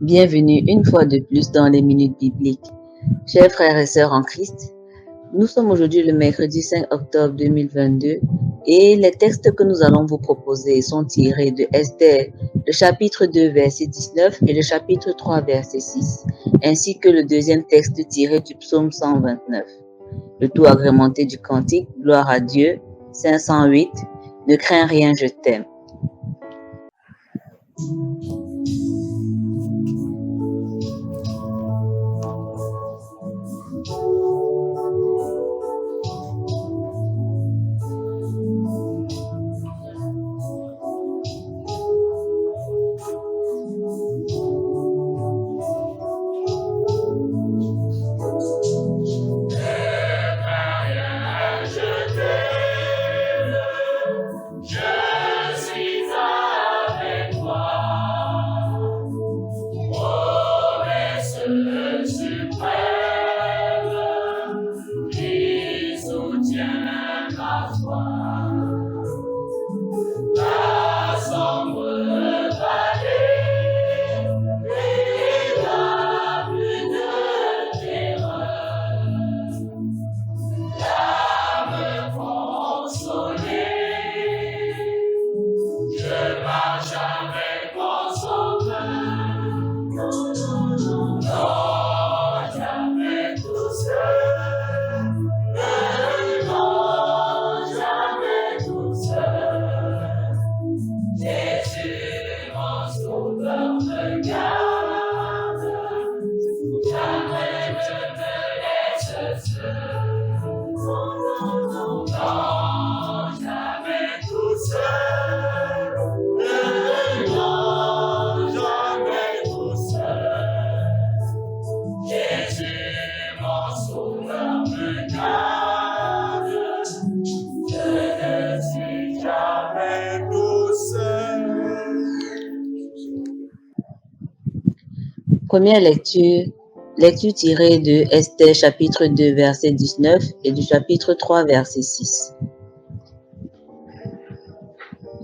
Bienvenue une fois de plus dans les Minutes Bibliques. Chers frères et sœurs en Christ, nous sommes aujourd'hui le mercredi 5 octobre 2022 et les textes que nous allons vous proposer sont tirés de Esther, le chapitre 2 verset 19 et le chapitre 3 verset 6, ainsi que le deuxième texte tiré du psaume 129. Le tout agrémenté du cantique Gloire à Dieu, 508, Ne crains rien, je t'aime. Première lecture tirée de Esther chapitre 2 verset 19 et du chapitre 3 verset 6.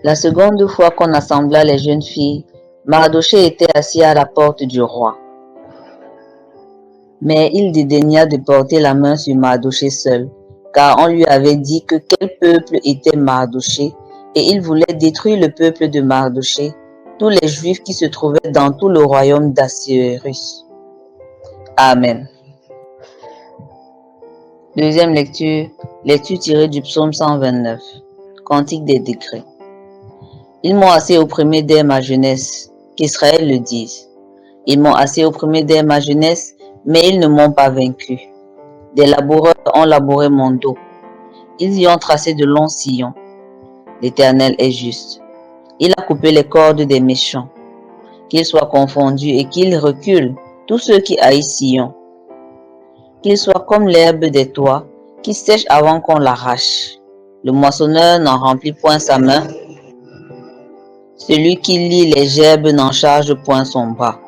La seconde fois qu'on assembla les jeunes filles, Mardochée était assis à la porte du roi. Mais il dédaigna de porter la main sur Mardochée seul, car on lui avait dit que quel peuple était Mardochée, et il voulait détruire le peuple de Mardochée, tous les Juifs qui se trouvaient dans tout le royaume d'Assuérus. Amen. Deuxième lecture tirée du psaume 129, Cantique des décrets. Ils m'ont assez opprimé dès ma jeunesse, qu'Israël le dise. Ils m'ont assez opprimé dès ma jeunesse, mais ils ne m'ont pas vaincu. Des laboureurs ont labouré mon dos. Ils y ont tracé de longs sillons. L'Éternel est juste. Il a coupé les cordes des méchants. Qu'ils soient confondus et qu'ils reculent, tous ceux qui haïssent Sion. Qu'ils soient comme l'herbe des toits, qui sèche avant qu'on l'arrache. Le moissonneur n'en remplit point sa main. Celui qui lie les gerbes n'en charge point son bras.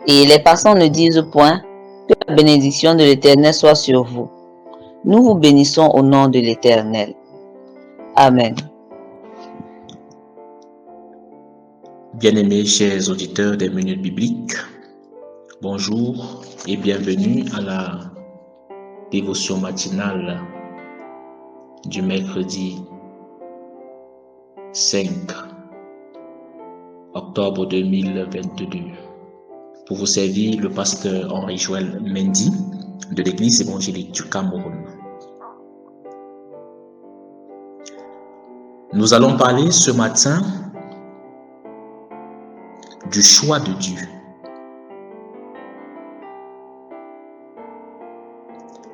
Et les passants ne disent point que la bénédiction de l'Éternel soit sur vous. Nous vous bénissons au nom de l'Éternel. Amen. Bien-aimés chers auditeurs des Minutes Bibliques, bonjour et bienvenue à la dévotion matinale du mercredi 5 octobre 2022. Pour vous servir, le pasteur Henri-Joël Mendy de l'Église évangélique du Cameroun. Nous allons parler ce matin du choix de Dieu.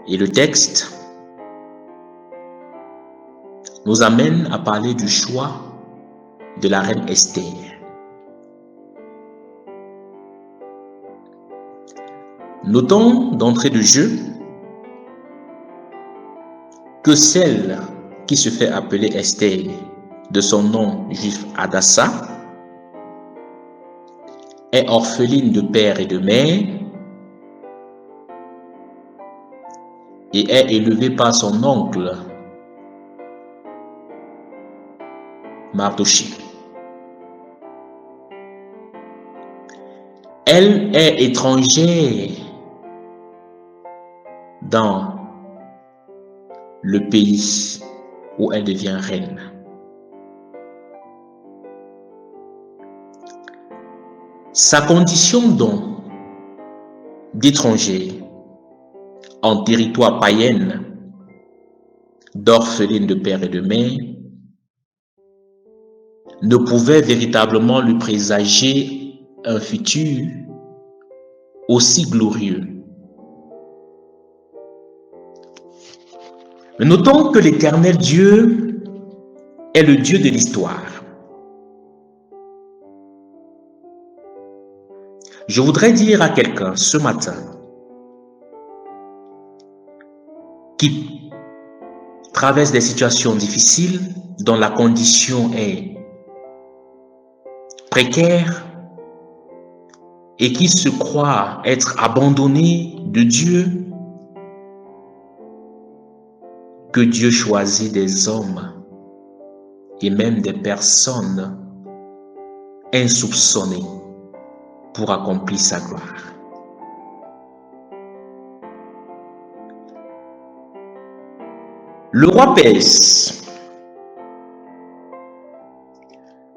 Et le texte nous amène à parler du choix de la reine Esther. Notons d'entrée de jeu que celle qui se fait appeler Esther, de son nom juif Hadassa, est orpheline de père et de mère et est élevée par son oncle Mardochée. Elle est étrangère dans le pays où elle devient reine. Sa condition donc d'étranger en territoire païen, d'orpheline de père et de mère, ne pouvait véritablement lui présager un futur aussi glorieux. Mais notons que l'Éternel Dieu est le Dieu de l'histoire. Je voudrais dire à quelqu'un ce matin qui traverse des situations difficiles, dont la condition est précaire et qui se croit être abandonné de Dieu, que Dieu choisit des hommes et même des personnes insoupçonnées pour accomplir sa gloire. Le roi Pérès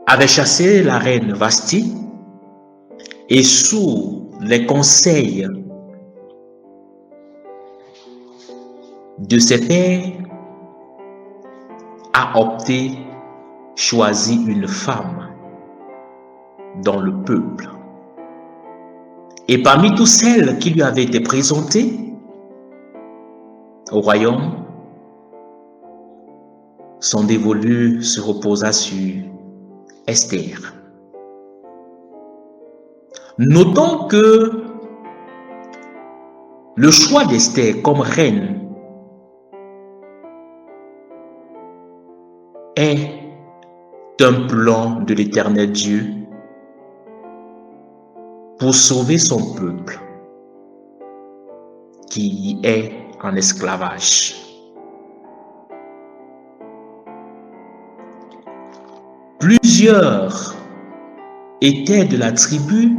avait chassé la reine Vashti et sous les conseils de ses pairs a opté, choisi une femme dans le peuple. Et parmi toutes celles qui lui avaient été présentées au royaume, son dévolu se reposa sur Esther. Notons que le choix d'Esther comme reine est un plan de l'Éternel Dieu pour sauver son peuple qui est en esclavage. Plusieurs étaient de la tribu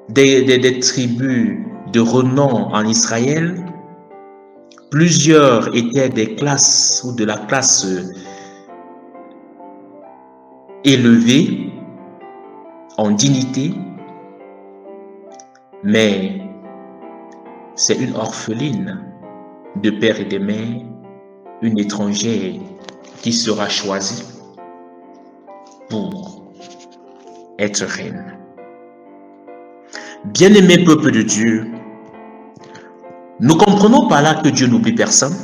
des tribus de renom en Israël. Plusieurs étaient des classes ou de la classe élevée en dignité, mais c'est une orpheline de père et de mère, une étrangère qui sera choisie pour être reine. Bien-aimé peuple de Dieu, nous comprenons par là que Dieu n'oublie personne.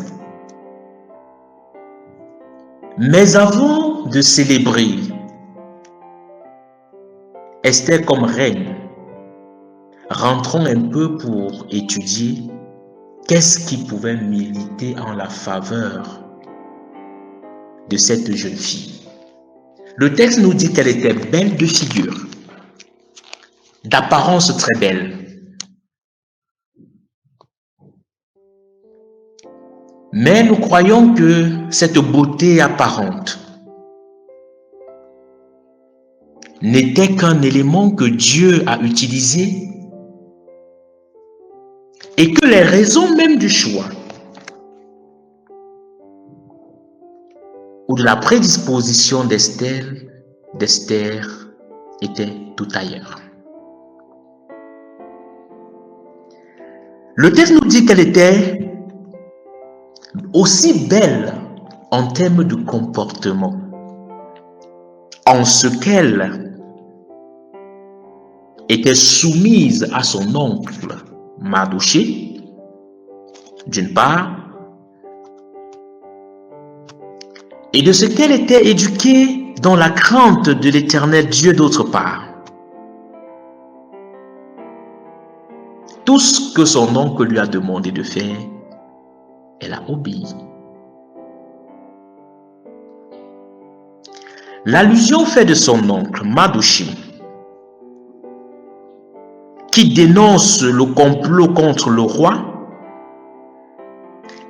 Mais avant de célébrer Esther comme reine, rentrons un peu pour étudier qu'est-ce qui pouvait militer en la faveur de cette jeune fille. Le texte nous dit qu'elle était belle de figure, d'apparence très belle. Mais nous croyons que cette beauté apparente n'était qu'un élément que Dieu a utilisé et que les raisons même du choix ou de la prédisposition d'Esther étaient tout ailleurs. Le texte nous dit qu'elle était aussi belle en termes de comportement, en ce qu'elle était soumise à son oncle Mardochée, d'une part, et de ce qu'elle était éduquée dans la crainte de l'Éternel Dieu d'autre part. Tout ce que son oncle lui a demandé de faire, elle a obéi. L'allusion faite de son oncle Mardochée, qui dénonce le complot contre le roi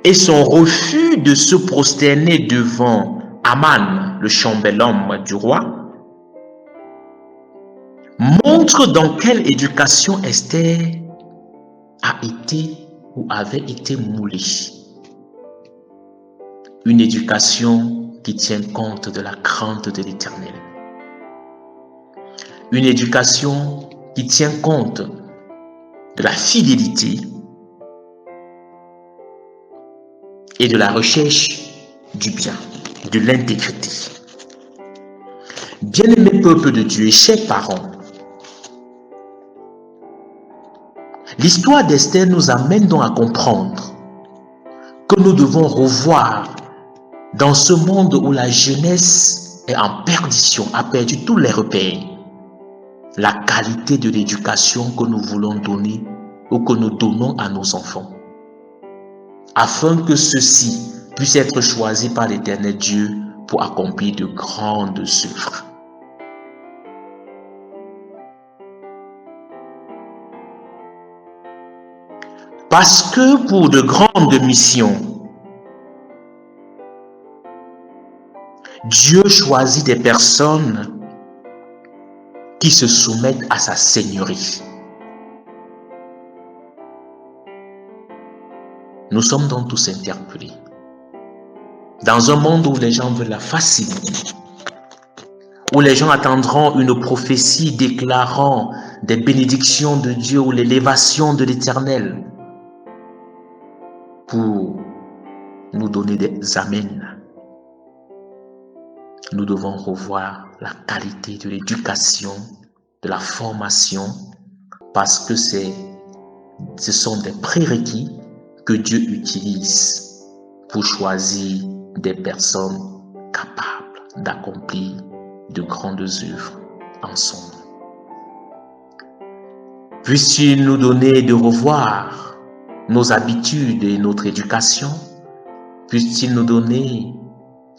et son refus de se prosterner devant Aman, le chambellan du roi, montre dans quelle éducation Esther a été ou avait été moulée. Une éducation qui tient compte de la crainte de l'Éternel. Une éducation qui tient compte de la fidélité et de la recherche du bien, de l'intégrité. Bien-aimés peuple de Dieu et chers parents, l'histoire d'Esther nous amène donc à comprendre que nous devons revoir dans ce monde où la jeunesse est en perdition, a perdu tous les repères, la qualité de l'éducation que nous voulons donner ou que nous donnons à nos enfants, afin que ceux-ci puissent être choisis par l'Éternel Dieu pour accomplir de grandes œuvres. Parce que pour de grandes missions, Dieu choisit des personnes qui se soumettent à sa seigneurie. Nous sommes donc tous interpellés. Dans un monde où les gens veulent la facilité, où les gens attendront une prophétie déclarant des bénédictions de Dieu ou l'élévation de l'Éternel pour nous donner des amens, nous devons revoir la qualité de l'éducation, de la formation, parce que ce sont des prérequis que Dieu utilise pour choisir des personnes capables d'accomplir de grandes œuvres en son nom. Puisse-t-il nous donner de revoir nos habitudes et notre éducation? Puisse-t-il nous donner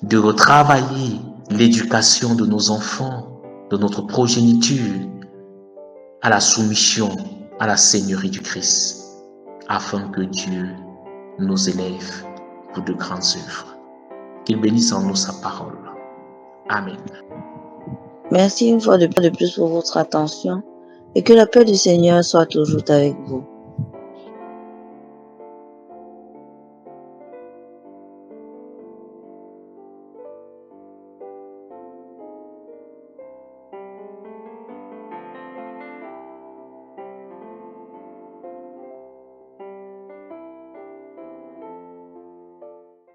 de retravailler l'éducation de nos enfants, de notre progéniture, à la soumission, à la Seigneurie du Christ, afin que Dieu nous élève pour de grandes œuvres. Qu'il bénisse en nous sa parole. Amen. Merci une fois de plus pour votre attention et que la paix du Seigneur soit toujours avec vous.